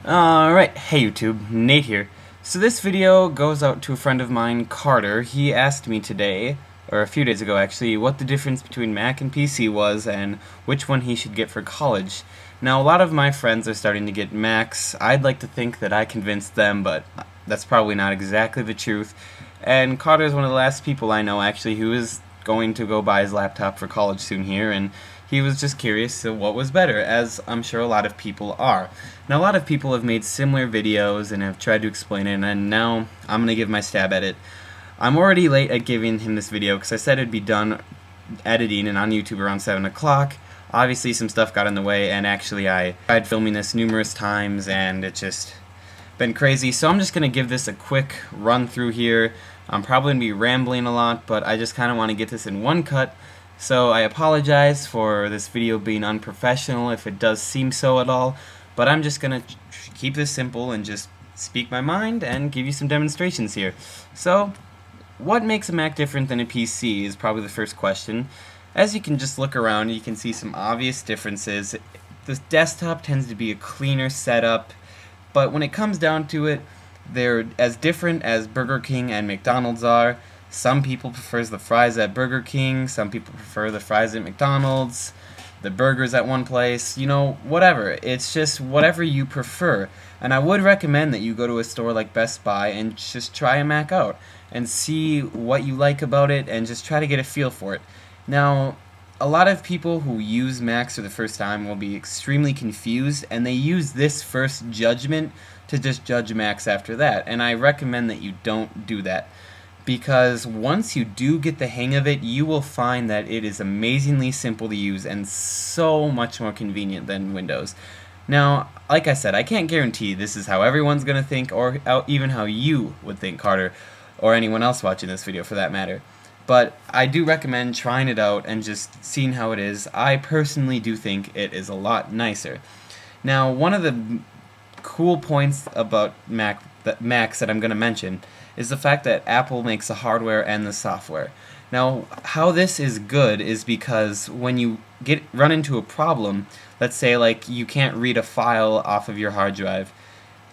Alright, hey YouTube, Nate here. So this video goes out to a friend of mine, Carter. He asked me today, or a few days ago actually, what the difference between Mac and PC was and which one he should get for college. Now a lot of my friends are starting to get Macs. I'd like to think that I convinced them, but that's probably not exactly the truth. And Carter is one of the last people I know actually who is going to go buy his laptop for college soon here, and he was just curious to what was better, as I'm sure a lot of people are. Now a lot of people have made similar videos and have tried to explain it, and now I'm going to give my stab at it. I'm already late at giving him this video because I said it'd be done editing and on YouTube around 7 o'clock. Obviously some stuff got in the way, and actually I tried filming this numerous times and it just been crazy, so I'm just going to give this a quick run through here. I'm probably going to be rambling a lot, but I just kind of want to get this in one cut. So I apologize for this video being unprofessional if it does seem so at all, but I'm just going to keep this simple and just speak my mind and give you some demonstrations here. So, what makes a Mac different than a PC is probably the first question. As you can just look around, you can see some obvious differences. The desktop tends to be a cleaner setup, but when it comes down to it, they're as different as Burger King and McDonald's are. Some people prefer the fries at Burger King, some people prefer the fries at McDonald's, the burgers at one place, you know, whatever. It's just whatever you prefer. And I would recommend that you go to a store like Best Buy and just try a Mac out and see what you like about it and just try to get a feel for it. Now, a lot of people who use Macs for the first time will be extremely confused, and they use this first judgment to just judge Macs after that, and I recommend that you don't do that, because once you do get the hang of it, you will find that it is amazingly simple to use and so much more convenient than Windows. Now, like I said, I can't guarantee this is how everyone's going to think, or even how you would think, Carter, or anyone else watching this video for that matter. But I do recommend trying it out and just seeing how it is. I personally do think it is a lot nicer. Now, one of the cool points about Macs that I'm going to mention is the fact that Apple makes the hardware and the software. Now, how this is good is because when you run into a problem, let's say like you can't read a file off of your hard drive,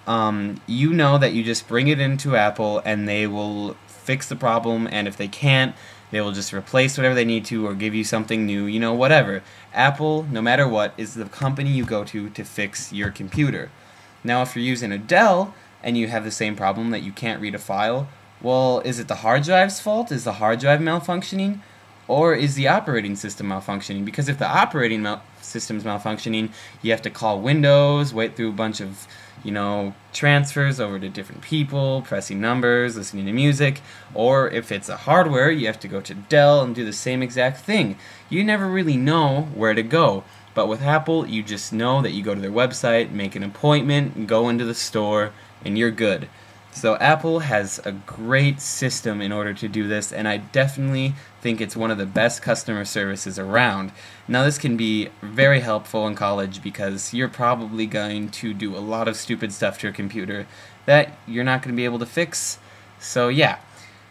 you know that you just bring it into Apple and they will fix the problem, and if they can't, they will just replace whatever they need to or give you something new, you know, whatever. Apple, no matter what, is the company you go to fix your computer. Now, if you're using a Dell and you have the same problem that you can't read a file, well, is it the hard drive's fault? Is the hard drive malfunctioning? Or is the operating system malfunctioning? Because if the operating system's malfunctioning, you have to call Windows, wait through a bunch of, you know, transfers over to different people, pressing numbers, listening to music. Or if it's a hardware, you have to go to Dell and do the same exact thing. You never really know where to go. But with Apple, you just know that you go to their website, make an appointment, go into the store, and you're good. So Apple has a great system in order to do this, and I definitely think it's one of the best customer services around. Now, this can be very helpful in college because you're probably going to do a lot of stupid stuff to your computer that you're not going to be able to fix. So yeah,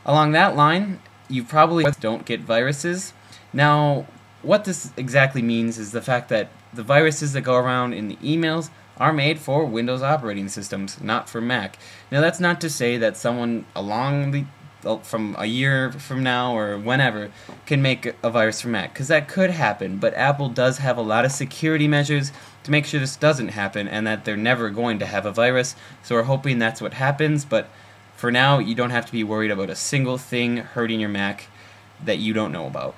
along that line, you probably don't get viruses. Now, what this exactly means is the fact that the viruses that go around in the emails are made for Windows operating systems, not for Mac. Now, that's not to say that someone from a year from now or whenever can make a virus for Mac, because that could happen, but Apple does have a lot of security measures to make sure this doesn't happen and that they're never going to have a virus, so we're hoping that's what happens, but for now, you don't have to be worried about a single thing hurting your Mac that you don't know about.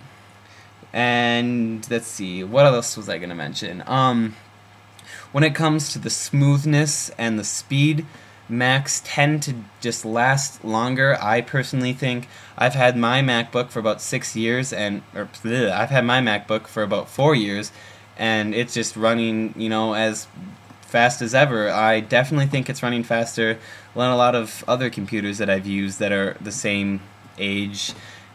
And let's see, what else was I going to mention? When it comes to the smoothness and the speed, Macs tend to just last longer. I personally think I've had my MacBook for about 6 years, I've had my MacBook for about 4 years, and it's just running, you know, as fast as ever. I definitely think it's running faster than a lot of other computers that I've used that are the same age.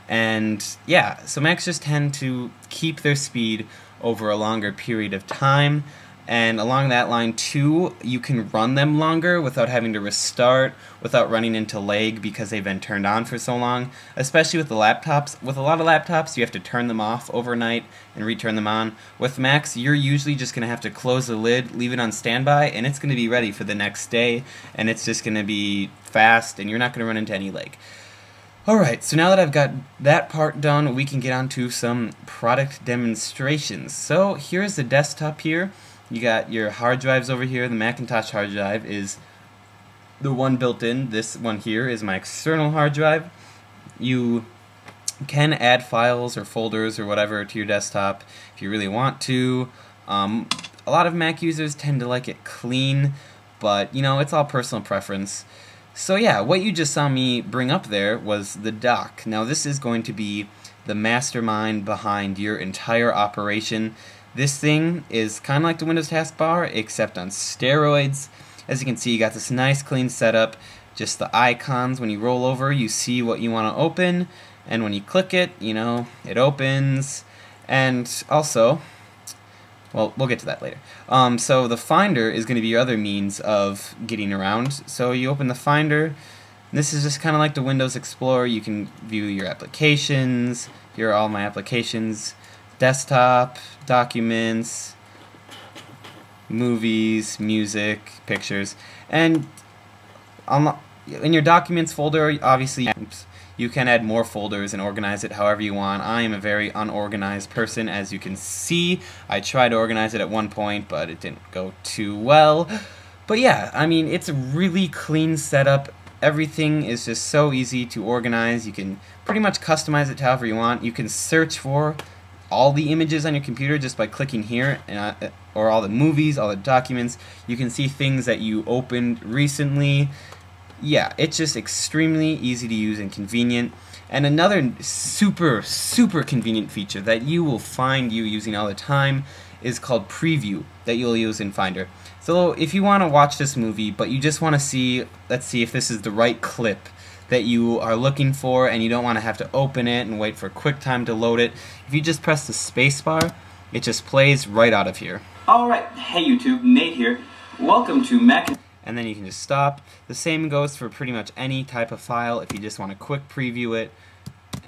And yeah, so Macs just tend to keep their speed over a longer period of time. and along that line too, you can run them longer without having to restart, without running into lag because they've been turned on for so long, especially with the laptops. With a lot of laptops, you have to turn them off overnight and return them on. With Macs, you're usually just going to have to close the lid, leave it on standby, and it's going to be ready for the next day, and it's just going to be fast, and you're not going to run into any lag. Alright, so now that I've got that part done, we can get on to some product demonstrations. So here's the desktop here. You got your hard drives over here. The Macintosh hard drive is the one built in. This one here is my external hard drive. You can add files or folders or whatever to your desktop if you really want to. A lot of Mac users tend to like it clean, but you know, it's all personal preference. So yeah, what you just saw me bring up there was the dock. Now this is going to be the mastermind behind your entire operation. This thing is kind of like the Windows taskbar, except on steroids. As you can see, you got this nice clean setup, just the icons. When you roll over, you see what you want to open, and when you click it, you know, it opens. And also, well, we'll get to that later. So the Finder is going to be your other means of getting around. So you open the Finder. This is just kind of like the Windows Explorer. You can view your applications. Here are all my applications. Desktop, documents, movies, music, pictures. And in your documents folder, obviously, you can add more folders and organize it however you want. I am a very unorganized person, as you can see. I tried to organize it at one point, but it didn't go too well. But yeah, I mean, it's a really clean setup. Everything is just so easy to organize. You can pretty much customize it to however you want. You can search for all the images on your computer just by clicking here, or all the movies, all the documents. You can see things that you opened recently. Yeah, it's just extremely easy to use and convenient. And another super convenient feature that you will find you using all the time is called Preview, that you'll use in Finder. So if you want to watch this movie, but you just want to see, let's see if this is the right clip that you are looking for, and you don't want to have to open it and wait for QuickTime to load it, if you just press the spacebar, it just plays right out of here. Alright, hey YouTube, Nate here. Welcome to Mac. And then you can just stop. The same goes for pretty much any type of file if you just want to quick preview it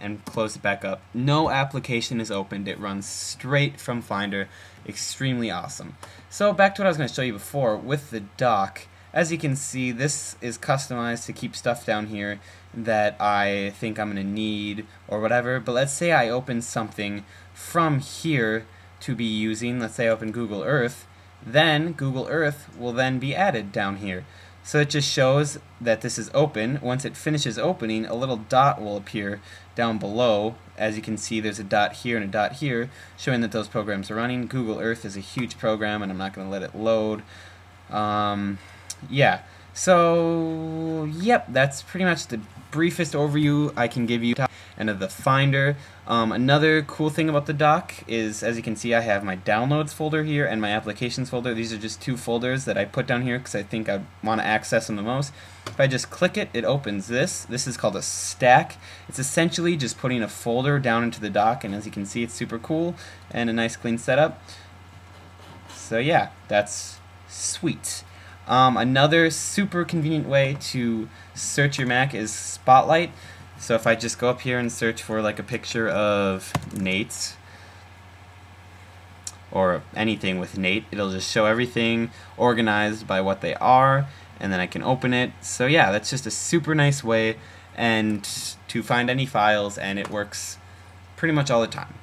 and close it back up. No application is opened, it runs straight from Finder. Extremely awesome. So back to what I was going to show you before with the dock. As you can see, this is customized to keep stuff down here that I think I'm going to need or whatever. But let's say I open something from here to be using. Let's say I open Google Earth. Then Google Earth will then be added down here. So it just shows that this is open. Once it finishes opening, a little dot will appear down below. As you can see, there's a dot here and a dot here, showing that those programs are running. Google Earth is a huge program, and I'm not going to let it load. Yeah, so yep, that's pretty much the briefest overview I can give you and of the Finder. Another cool thing about the dock is, as you can see, I have my downloads folder here and my applications folder. These are just two folders that I put down here because I think I want to access them the most. If I just click it, it opens this. This is called a stack. It's essentially just putting a folder down into the dock, and as you can see, it's super cool and a nice clean setup. So yeah, that's sweet. Another super convenient way to search your Mac is Spotlight. So if I just go up here and search for like a picture of Nate or anything with Nate, it'll just show everything organized by what they are, and then I can open it. So yeah, that's just a super nice way and to find any files, and it works pretty much all the time.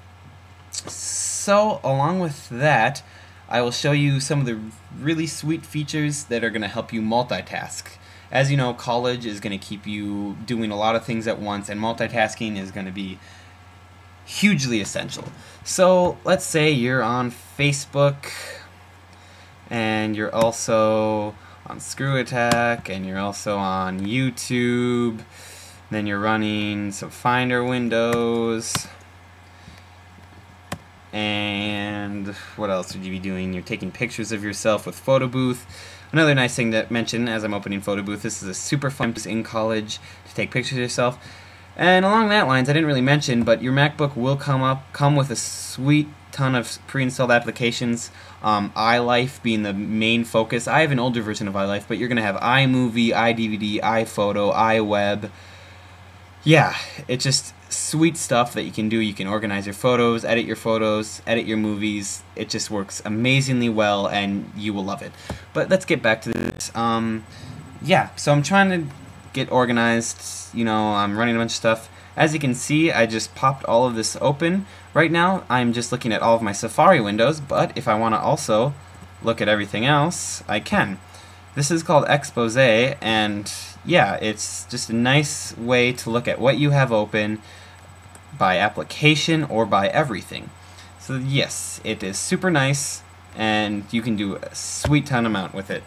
So along with that, I will show you some of the really sweet features that are going to help you multitask. As you know, college is going to keep you doing a lot of things at once, and multitasking is going to be hugely essential. So let's say you're on Facebook, and you're also on ScrewAttack, and you're also on YouTube, then you're running some Finder windows, and what else would you be doing? You're taking pictures of yourself with Photo Booth. Another nice thing to mention as I'm opening Photo Booth, this is a super fun place in college to take pictures of yourself. And along that lines, I didn't really mention, but your MacBook will come with a sweet ton of pre-installed applications. iLife being the main focus. I have an older version of iLife, but you're going to have iMovie, iDVD, iPhoto, iWeb. Yeah, it's just sweet stuff that you can do. You can organize your photos, edit your movies. It just works amazingly well, and you will love it. But let's get back to this. Yeah, so I'm trying to get organized. You know, I'm running a bunch of stuff. As you can see, I just popped all of this open. Right now, I'm just looking at all of my Safari windows, but if I want to also look at everything else, I can. This is called Expose, and yeah, it's just a nice way to look at what you have open by application or by everything. So yes, it is super nice, and you can do a sweet ton amount with it.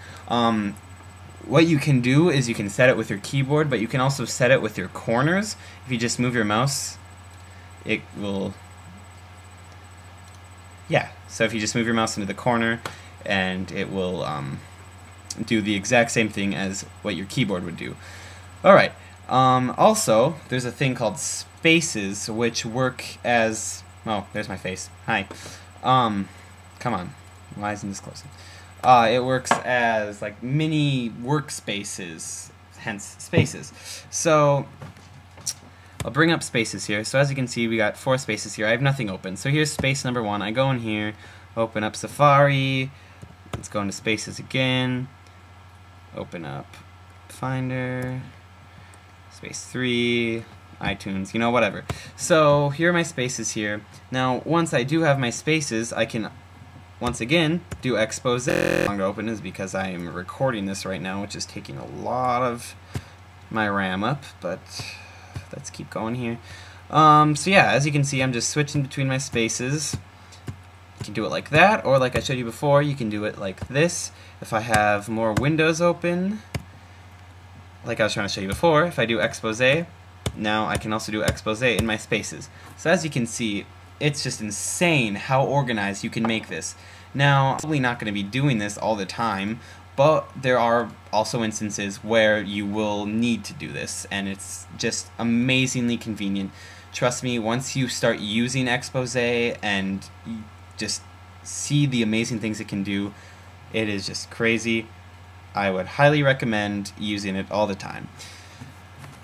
What you can do is you can set it with your keyboard, but you can also set it with your corners. If you just move your mouse, it will... Yeah, so if you just move your mouse into the corner, and it will do the exact same thing as what your keyboard would do. Alright, also, there's a thing called spaces, which work as... Oh, there's my face. Hi. Come on. Why isn't this closing? It works as like mini workspaces, hence spaces. So I'll bring up spaces here. So as you can see, we got 4 spaces here. I have nothing open. So here's space number 1. I go in here, open up Safari. Let's go into spaces again. Open up Finder. Space 3. iTunes, you know, whatever. So here are my spaces here. Now, once I do have my spaces, I can once again do Expose. How long to open is because I am recording this right now, which is taking a lot of my RAM up, but let's keep going here. So yeah, as you can see, I'm just switching between my spaces. You can do it like that, or like I showed you before, you can do it like this. If I have more windows open, like I was trying to show you before, if I do Expose, now I can also do Expose in my spaces. So as you can see, it's just insane how organized you can make this. Now, I'm probably not going to be doing this all the time, but there are also instances where you will need to do this, and it's just amazingly convenient. Trust me, once you start using Expose and you just see the amazing things it can do, it is just crazy. I would highly recommend using it all the time.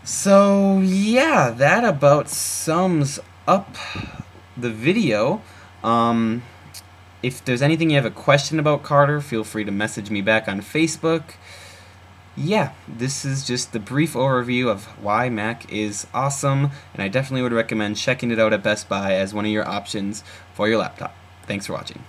So yeah, that about sums up the video. If there's anything you have a question about Carter, feel free to message me back on Facebook. Yeah, this is just the brief overview of why Mac is awesome, and I definitely would recommend checking it out at Best Buy as one of your options for your laptop. Thanks for watching.